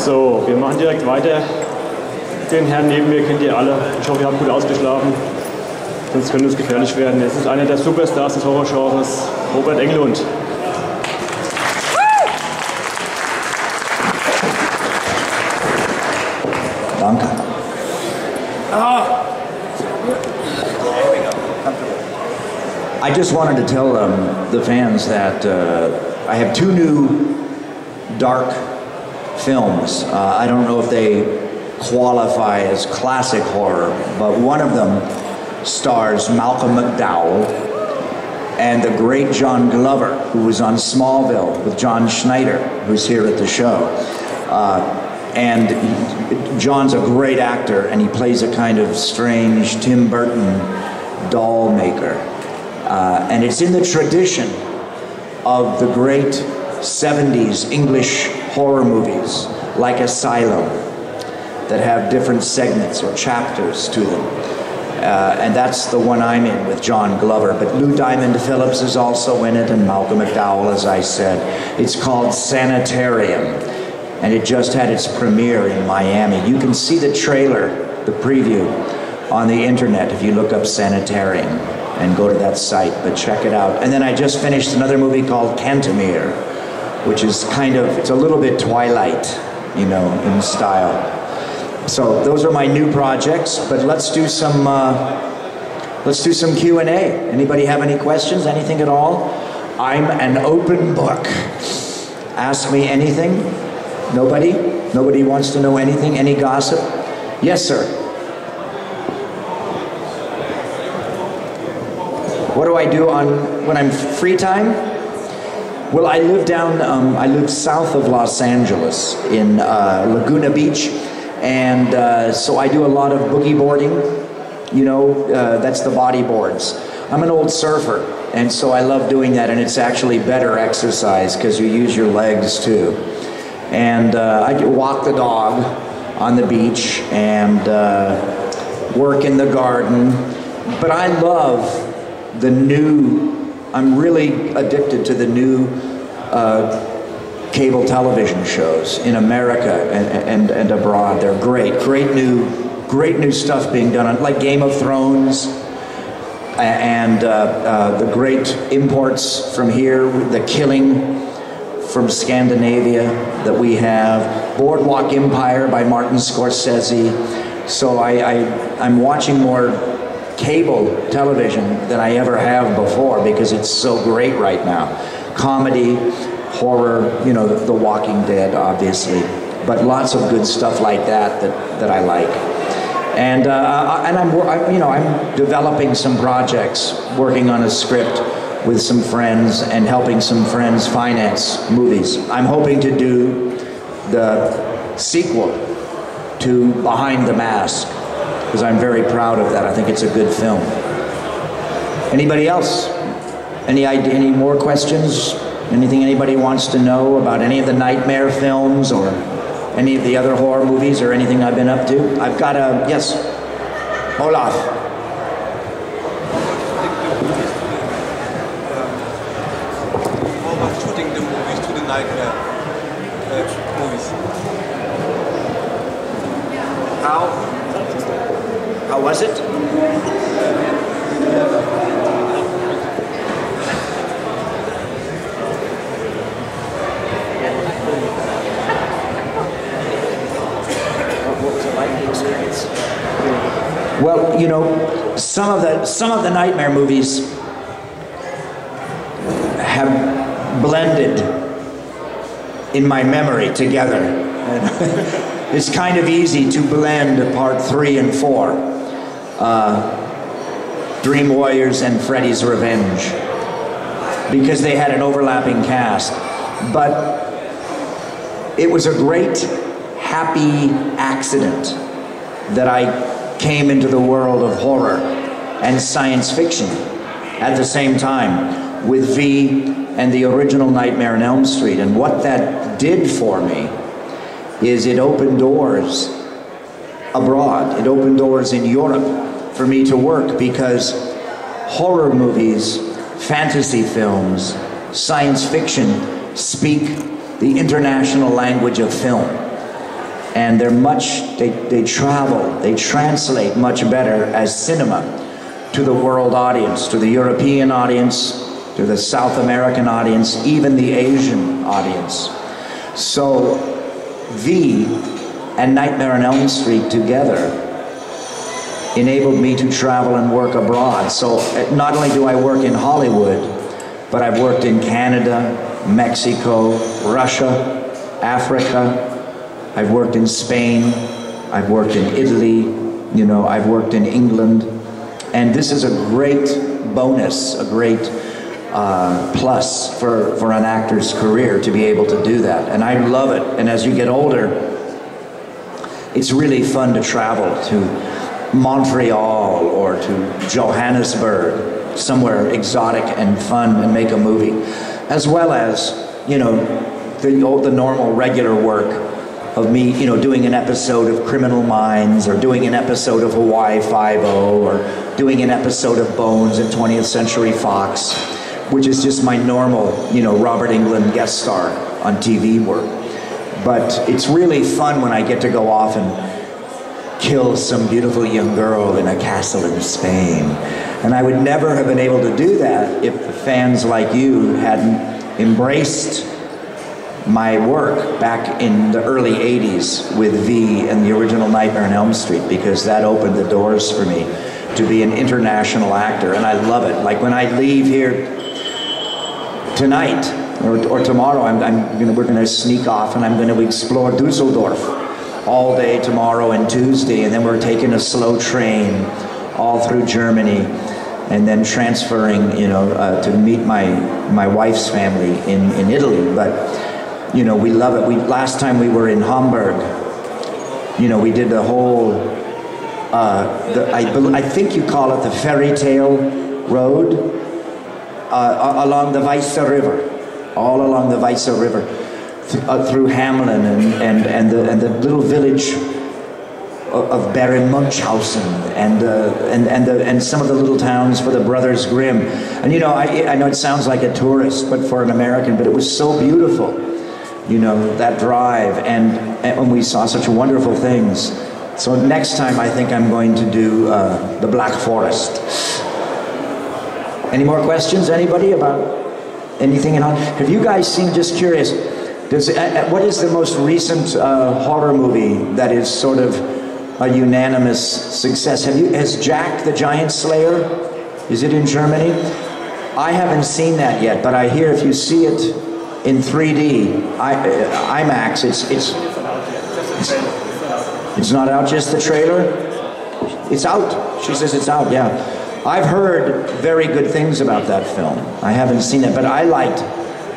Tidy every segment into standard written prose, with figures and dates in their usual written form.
So, wir machen direkt weiter. Den Herrn neben mir kennt ihr alle. Ich hoffe, ihr habt gut ausgeschlafen. Sonst könnte es gefährlich werden. Es ist einer der Superstars des Horrorgenres, Robert Englund. Danke. I just wanted to tell the fans that I have two new dark films. I don't know if they qualify as classic horror, but one of them stars Malcolm McDowell and the great John Glover, who was on Smallville with John Schneider, who's here at the show. And John's a great actor, and he plays a kind of strange Tim Burton doll maker. And it's in the tradition of the great 70s English horror movies, like Asylum, that have different segments or chapters to them. And that's the one I'm in with John Glover. But Lou Diamond Phillips is also in it, and Malcolm McDowell, as I said. It's called Sanitarium, and it just had its premiere in Miami. You can see the trailer, the preview, on the internet if you look up Sanitarium and go to that site, but check it out. And then I just finished another movie called Cantemir, which is kind of, it's a little bit Twilight, you know, in style. So those are my new projects, but let's do some Q&A. Anybody have any questions, anything at all? I'm an open book. Ask me anything. Nobody? Nobody wants to know anything? Any gossip? Yes, sir. What do I do when I'm free time? Well, I live I live south of Los Angeles in Laguna Beach, and so I do a lot of boogie boarding, you know, that's the body boards. I'm an old surfer, and so I love doing that, and it's actually better exercise because you use your legs too. And I walk the dog on the beach and work in the garden, but I love the new, I'm really addicted to the new cable television shows in America and abroad. They're great, great new stuff being done on, like Game of Thrones, and the great imports from here, The Killing from Scandinavia that we have, Boardwalk Empire by Martin Scorsese. So I'm watching more cable television than I ever have before because it's so great right now. Comedy, horror, you know, The Walking Dead, obviously, but lots of good stuff like that I like. And I'm developing some projects, working on a script with some friends and helping some friends finance movies. I'm hoping to do the sequel to Behind the Mask, because I'm very proud of that. I think it's a good film. Anybody else? Any more questions? Anything anybody wants to know about any of the Nightmare films or any of the other horror movies or anything I've been up to? I've got a, yes, Olaf. How about shooting the movies to the Nightmare movies? How was it? What was it like, the experience? Well, you know, some of the Nightmare movies have blended in my memory together. It's kind of easy to blend part 3 and 4, Dream Warriors and Freddy's Revenge, because they had an overlapping cast. But it was a great, happy accident that I came into the world of horror and science fiction at the same time with V and the original Nightmare on Elm Street. And what that did for me is it opened doors abroad. It opened doors in Europe for me to work, because horror movies, fantasy films, science fiction speak the international language of film. and they travel, they translate much better as cinema to the world audience, to the European audience, to the South American audience, even the Asian audience. So V and Nightmare on Elm Street together enabled me to travel and work abroad. So not only do I work in Hollywood, but I've worked in Canada, Mexico, Russia, Africa. I've worked in Spain, I've worked in Italy, you know, I've worked in England. And this is a great bonus, a great plus for an actor's career to be able to do that. And I love it. And as you get older, it's really fun to travel to Montreal or to Johannesburg, somewhere exotic and fun, and make a movie. As well as, you know, the normal regular work of me, you know, doing an episode of Criminal Minds, or doing an episode of Hawaii Five-0, or doing an episode of Bones in 20th Century Fox, which is just my normal, you know, Robert Englund guest star on TV work. But it's really fun when I get to go off and kill some beautiful young girl in a castle in Spain. And I would never have been able to do that if the fans like you hadn't embraced my work back in the early 80s with V and the original Nightmare on Elm Street, because that opened the doors for me to be an international actor, and I love it. Like when I leave here tonight or tomorrow, we're gonna sneak off and I'm gonna explore Dusseldorf all day tomorrow and Tuesday, and then we're taking a slow train all through Germany, and then transferring, you know, to meet my wife's family in Italy. But you know, we love it. Last time we were in Hamburg, you know, we did the whole, I think you call it the fairy tale road, along the Weisse River, all along the Weisse River, through Hamelin and the little village of Baron Munchausen, and some of the little towns for the Brothers Grimm. And you know, I know it sounds like a tourist, but for an American, but it was so beautiful. You know, that drive, and we saw such wonderful things. So next time I think I'm going to do the Black Forest. Any more questions, anybody, about anything in Hollywood? Have you guys seen, just curious, what is the most recent horror movie that is sort of a unanimous success? Has Jack the Giant Slayer, is it in Germany? I haven't seen that yet, but I hear if you see it in 3D, IMAX, it's not out, just the trailer? It's out. She says it's out, yeah. I've heard very good things about that film. I haven't seen it, but I liked,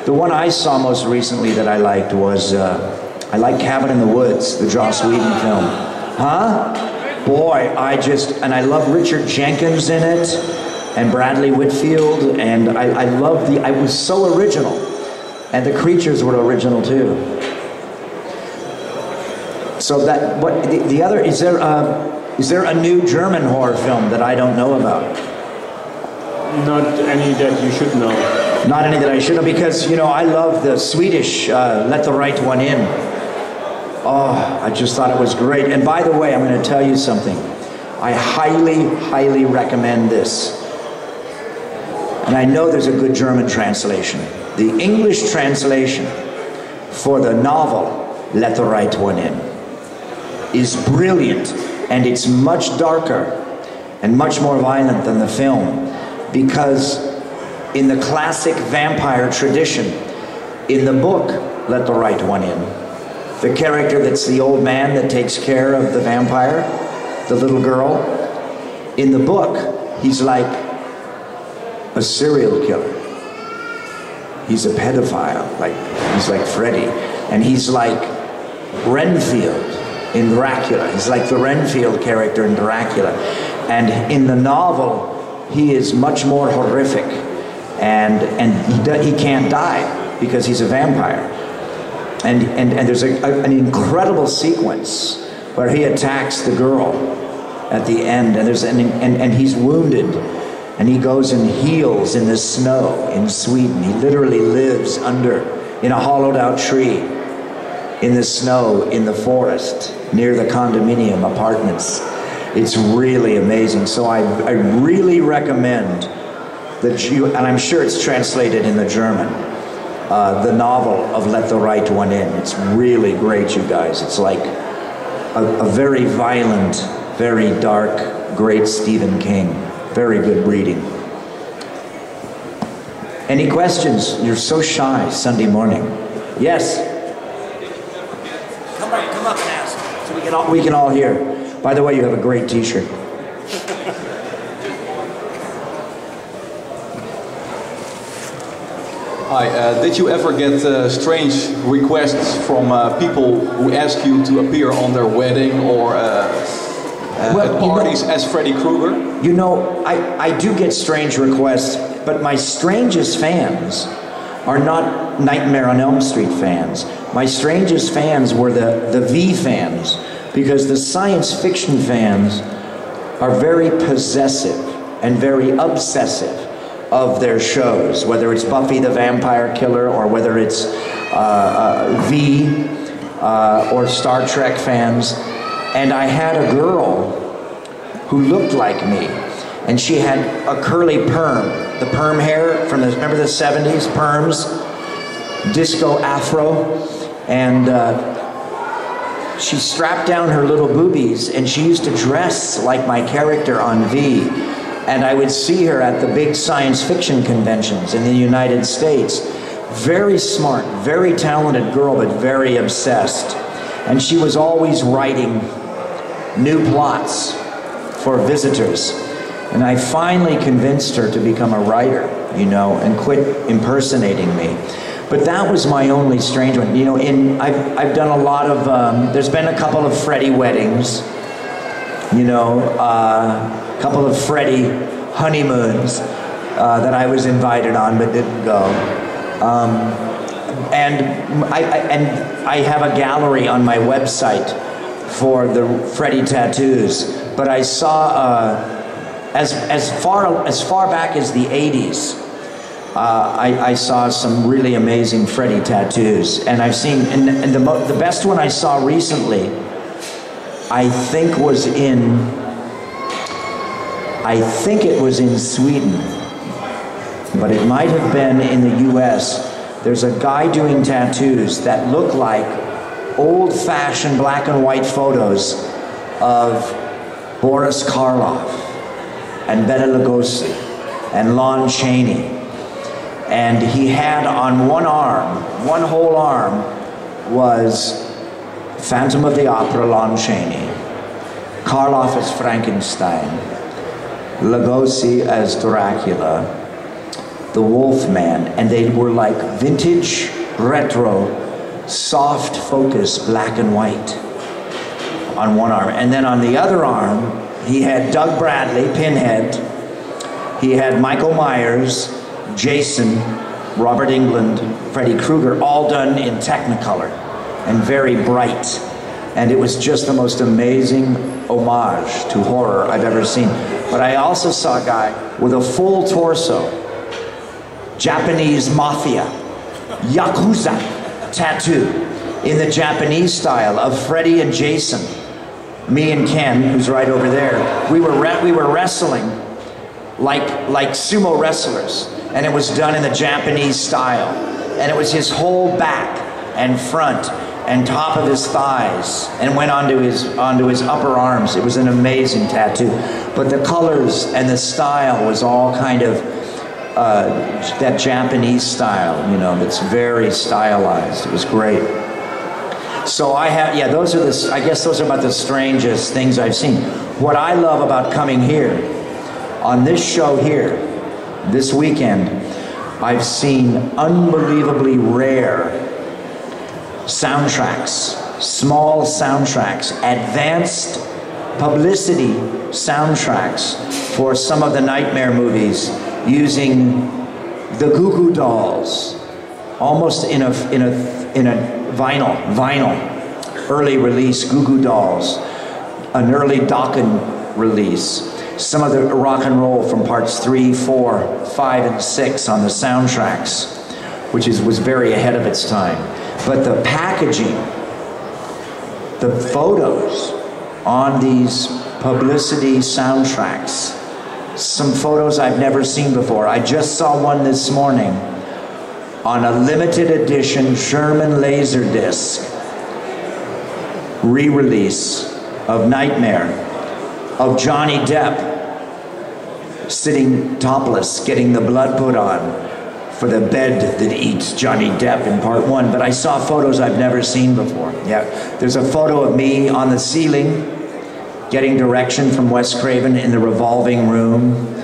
the one I saw most recently that I liked was, I like Cabin in the Woods, the Joss Whedon film. Huh? Boy, and I love Richard Jenkins in it, and Bradley Whitfield, and I love it was so original. And the creatures were original too. So that, what the other, is there a new German horror film that I don't know about? Not any that you should know. Not any that I should know, because, you know, I love the Swedish Let the Right One In. Oh, I just thought it was great. And by the way, I'm going to tell you something. I highly, highly recommend this. And I know there's a good German translation. The English translation for the novel Let the Right One In is brilliant, and it's much darker and much more violent than the film, because in the classic vampire tradition, in the book Let the Right One In, the character that's the old man that takes care of the vampire, the little girl, in the book he's like a serial killer. He's a pedophile, he's like Freddy, and he's like Renfield in Dracula. He's like the Renfield character in Dracula. And in the novel, he is much more horrific, and he can't die because he's a vampire. And there's an incredible sequence where he attacks the girl at the end, and he's wounded. And he goes and heals in the snow in Sweden. He literally lives in a hollowed out tree. in the snow, in the forest, near the condominium apartments. It's really amazing. So I really recommend that you, and I'm sure it's translated in the German, the novel of Let the Right One In. It's really great, you guys. It's like a very violent, very dark, great Stephen King. Very good reading. Any questions? You're so shy Sunday morning. Yes? Come up and ask, so we can all hear. By the way, you have a great t-shirt. Hi, did you ever get strange requests from people who ask you to appear on their wedding or at parties as Freddy Krueger? You know, I do get strange requests, but my strangest fans are not Nightmare on Elm Street fans. My strangest fans were the V fans, because the science fiction fans are very possessive and very obsessive of their shows, whether it's Buffy the Vampire Killer or whether it's V or Star Trek fans. And I had a girl who looked like me, and she had a curly perm, the perm hair from remember the 70s, perms, disco afro, and she strapped down her little boobies, and she used to dress like my character on V. And I would see her at the big science fiction conventions in the United States. Very smart, very talented girl, but very obsessed. And she was always writing new plots for visitors. And I finally convinced her to become a writer, you know, and quit impersonating me. But that was my only strange one. You know, I've done a lot of, there's been a couple of Freddy weddings, you know, a couple of Freddy honeymoons that I was invited on but didn't go. And I have a gallery on my website for the Freddy tattoos, but I saw, as far back as the 80s, I saw some really amazing Freddy tattoos, and I've seen, and the best one I saw recently, I think it was in Sweden, but it might have been in the US. There's a guy doing tattoos that look like old-fashioned black and white photos of Boris Karloff and Bela Lugosi and Lon Chaney. And he had on one arm, one whole arm, was Phantom of the Opera, Lon Chaney, Karloff as Frankenstein, Lugosi as Dracula, the Wolfman, and they were like vintage, retro, soft focus, black and white on one arm. And then on the other arm, he had Doug Bradley, Pinhead, he had Michael Myers, Jason, Robert Englund, Freddy Krueger, all done in Technicolor and very bright. And it was just the most amazing homage to horror I've ever seen. But I also saw a guy with a full torso, Japanese mafia, Yakuza tattoo in the Japanese style of Freddy and Jason. Me and Ken, who's right over there, we were wrestling like sumo wrestlers, and it was done in the Japanese style. And it was his whole back and front and top of his thighs, and went onto his upper arms. It was an amazing tattoo. But the colors and the style was all kind of that Japanese style, you know, that's very stylized. It was great. So I have, yeah, those are I guess those are about the strangest things I've seen. What I love about coming here, on this show here, this weekend, I've seen unbelievably rare soundtracks, small soundtracks, advanced publicity soundtracks for some of the Nightmare movies, using the Goo Goo Dolls, almost in a vinyl, early release Goo Goo Dolls, an early Dokken release, some of the rock and roll from parts 3, 4, 5, and 6 on the soundtracks, which was very ahead of its time. But the packaging the photos on these publicity soundtracks, some photos I've never seen before. I just saw one this morning on a limited edition German Laserdisc re-release of Nightmare, of Johnny Depp sitting topless, getting the blood put on for the bed that eats Johnny Depp in part 1. But I saw photos I've never seen before. Yeah, there's a photo of me on the ceiling getting direction from Wes Craven in the revolving room.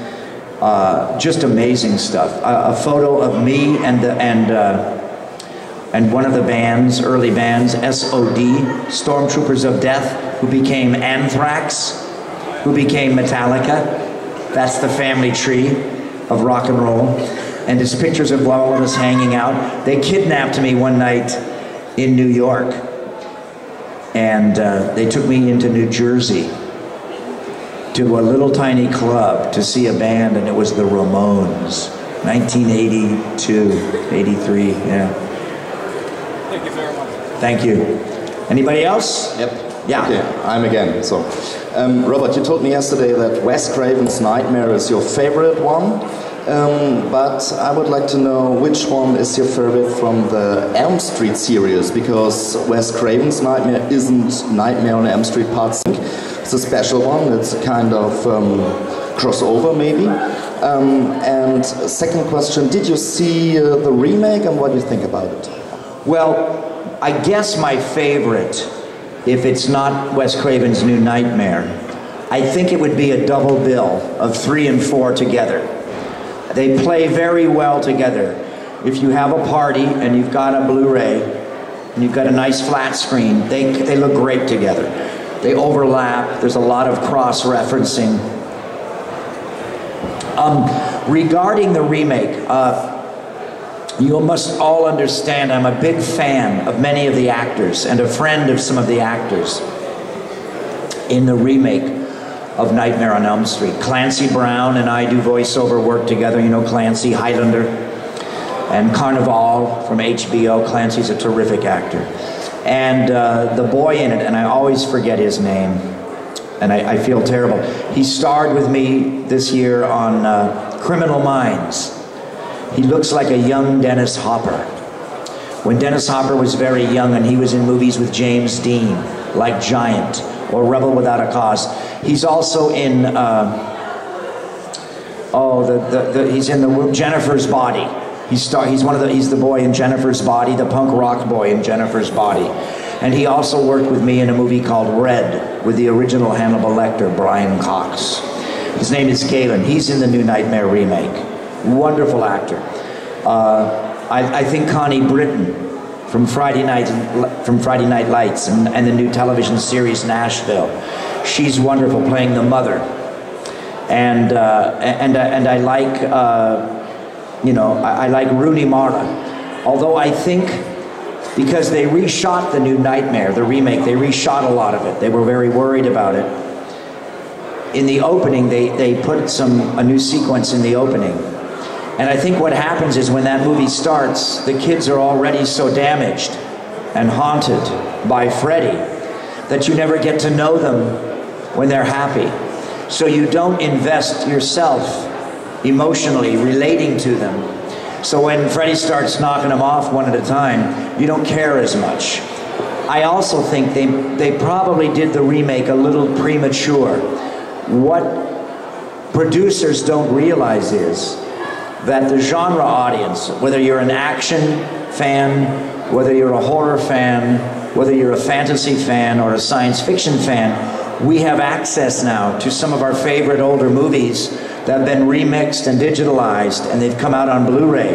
Just amazing stuff. A photo of me and one of the bands, early bands, SOD, Stormtroopers of Death, who became Anthrax, who became Metallica. That's the family tree of rock and roll. And there's pictures of all of us hanging out. They kidnapped me one night in New York, and they took me into New Jersey to a little tiny club to see a band, and it was the Ramones, 1982, 83, yeah. Thank you very much. Thank you. Anybody else? Yep. Yeah. Okay, I'm again. So, Robert, you told me yesterday that Wes Craven's Nightmare is your favorite one, but I would like to know which one is your favorite from the Elm Street series, because Wes Craven's Nightmare isn't Nightmare on Elm Street Part 6. It's a special one. It's a kind of crossover, maybe. And second question, did you see the remake, and what do you think about it? Well, I guess my favorite, if it's not Wes Craven's New Nightmare, I think it would be a double bill of 3 and 4 together. They play very well together. If you have a party and you've got a Blu-ray and you've got a nice flat screen, they look great together. They overlap. There's a lot of cross-referencing. Regarding the remake, you must all understand I'm a big fan of many of the actors and a friend of some of the actors in the remake of Nightmare on Elm Street. Clancy Brown and I do voiceover work together. You know Clancy, Highlander, and Carnival from HBO. Clancy's a terrific actor. And the boy in it, and I always forget his name, and I feel terrible. He starred with me this year on Criminal Minds. He looks like a young Dennis Hopper. When Dennis Hopper was very young and he was in movies with James Dean, like Giant or Rebel Without a Cause. He's also in, he's in the Jennifer's Body. He's the boy in Jennifer's Body, the punk rock boy in Jennifer's Body. And he also worked with me in a movie called Red with the original Hannibal Lecter, Brian Cox. His name is Galen. He's in the new Nightmare remake. Wonderful actor. I think Connie Britton from Friday Night Lights and the new television series Nashville. She's wonderful, playing the mother. And I like I like Rooney Mara. Although I think because they reshot the new Nightmare, the remake, they reshot a lot of it. They were very worried about it. In the opening, they put a new sequence in the opening. And I think what happens is when that movie starts, the kids are already so damaged and haunted by Freddy that you never get to know them when they're happy. So you don't invest yourself emotionally relating to them. So when Freddy starts knocking them off one at a time, you don't care as much. I also think they probably did the remake a little premature. What producers don't realize is that the genre audience, whether you're an action fan, whether you're a horror fan, whether you're a fantasy fan or a science fiction fan, we have access now to some of our favorite older movies that have been remixed and digitalized, and they've come out on Blu-ray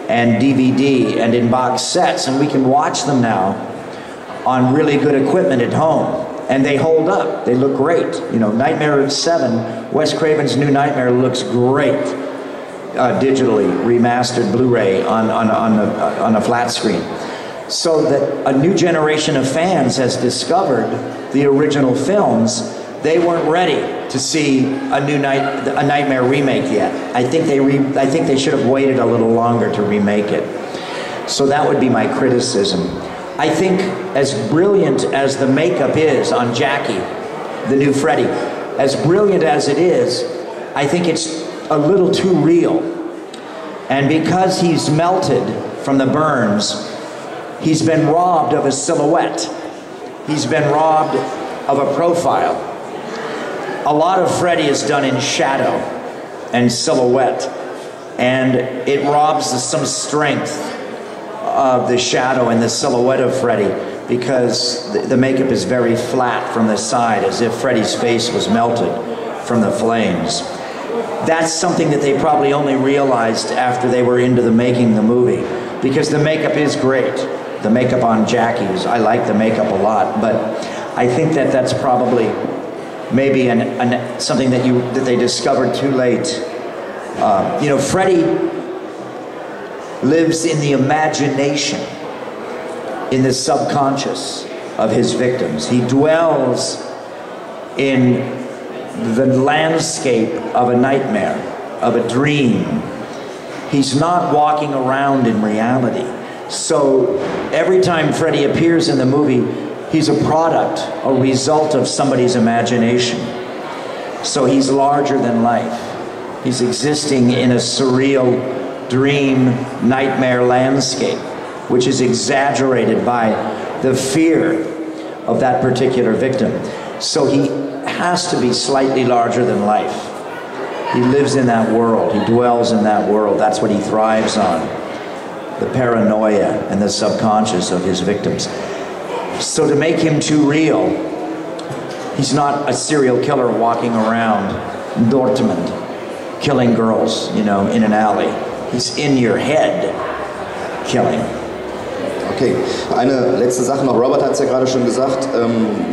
and DVD and in box sets, and we can watch them now on really good equipment at home. And they hold up. They look great. You know, Nightmare 7, Wes Craven's New Nightmare looks great. Digitally remastered Blu-ray on a flat screen, so that a new generation of fans has discovered the original films. They weren't ready to see a Nightmare remake yet. I think they should have waited a little longer to remake it. So that would be my criticism. I think as brilliant as the makeup is on Jackie, the new Freddy, as brilliant as it is, I think it's a little too real. And because he's melted from the burns, he's been robbed of a silhouette. He's been robbed of a profile. A lot of Freddy is done in shadow and silhouette, and it robs some strength of the shadow and the silhouette of Freddy, because the makeup is very flat from the side, as if Freddy's face was melted from the flames. That's something that they probably only realized after they were into the making the movie, because the makeup is great. The makeup on Jackie's, I like the makeup a lot, but I think that that's probably maybe something that they discovered too late. You know, Freddy lives in the imagination, in the subconscious of his victims. He dwells in the landscape of a nightmare, of a dream. He's not walking around in reality. So every time Freddy appears in the movie, he's a product, a result of somebody's imagination. So he's larger than life. He's existing in a surreal dream, nightmare landscape, which is exaggerated by the fear of that particular victim. So he has to be slightly larger than life. He lives in that world. He dwells in that world. That's what he thrives on. The paranoia and the subconscious of his victims. So to make him too real, he's not a serial killer walking around Dortmund killing girls, you know, in an alley. He's in your head killing. Okay, eine letzte Sache noch. Robert hat es ja gerade schon gesagt,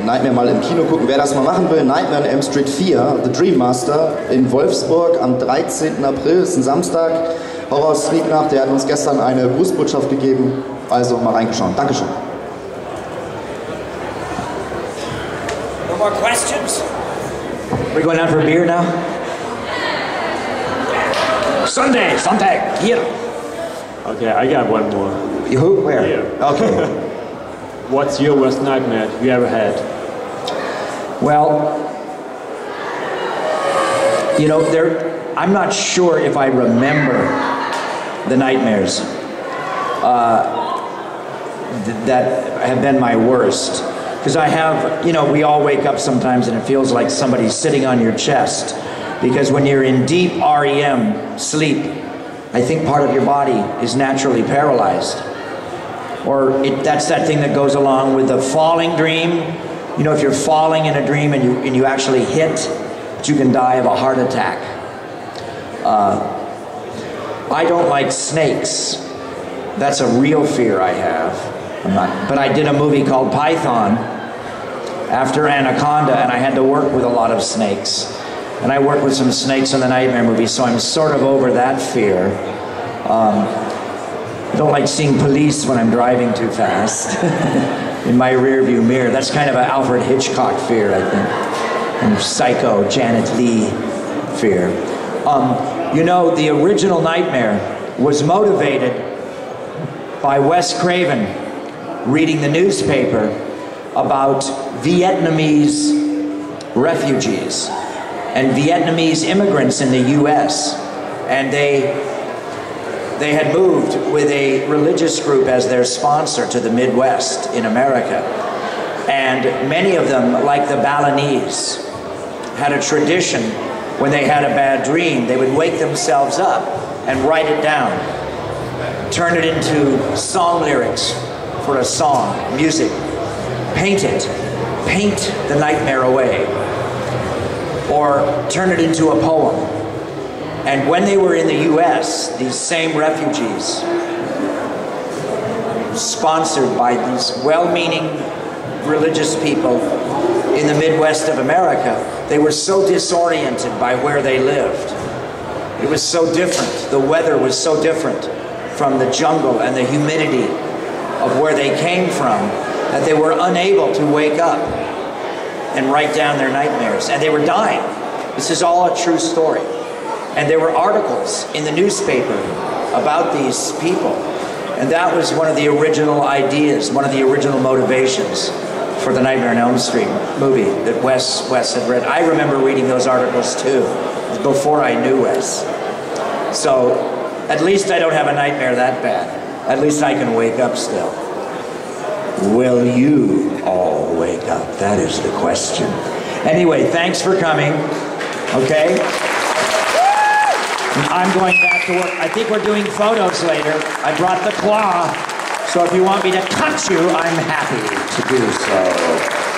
Nightmare mal im Kino gucken. Wer das mal machen will, Nightmare on Elm Street 4, The Dream Master in Wolfsburg am 13. April, ist ein Samstag. Horror Sneak Nacht, der hat uns gestern eine Grußbotschaft gegeben, also mal reingeschaut. Dankeschön. No more questions? We're going out for a beer now? Sunday, here. Okay, I got one more. Who? Where? Here. Okay. What's your worst nightmare you ever had? Well, you know, I'm not sure if I remember the nightmares that have been my worst. Because I have, you know, we all wake up sometimes and it feels like somebody's sitting on your chest. Because when you're in deep REM sleep, I think part of your body is naturally paralyzed. Or that's that thing that goes along with the falling dream. You know, if you're falling in a dream and you actually hit, you can die of a heart attack. I don't like snakes. That's a real fear I have. But I did a movie called Python after Anaconda, and I had to work with a lot of snakes. And I worked with some snakes in the Nightmare movie, so I'm sort of over that fear. I don't like seeing police when I'm driving too fast in my rearview mirror. That's kind of an Alfred Hitchcock fear, I think. And Psycho, Janet Leigh fear. You know, the original Nightmare was motivated by Wes Craven reading the newspaper about Vietnamese refugees and Vietnamese immigrants in the US. And they had moved with a religious group as their sponsor to the Midwest in America. And many of them, like the Balinese, had a tradition when they had a bad dream, they would wake themselves up and write it down, turn it into song lyrics for a song, music, paint it, paint the nightmare away, or turn it into a poem. And when they were in the US, these same refugees, sponsored by these well-meaning religious people in the Midwest of America, they were so disoriented by where they lived. It was so different. The weather was so different from the jungle and the humidity of where they came from that they were unable to wake up and write down their nightmares. And they were dying. This is all a true story. And there were articles in the newspaper about these people. And that was one of the original ideas, one of the original motivations for the Nightmare on Elm Street movie that Wes had read. I remember reading those articles too, before I knew Wes. So at least I don't have a nightmare that bad. At least I can wake up still. Will you all wake up? That is the question. Anyway, thanks for coming, okay? I'm going back to work. I think we're doing photos later. I brought the claw, so if you want me to cut you, I'm happy to do so.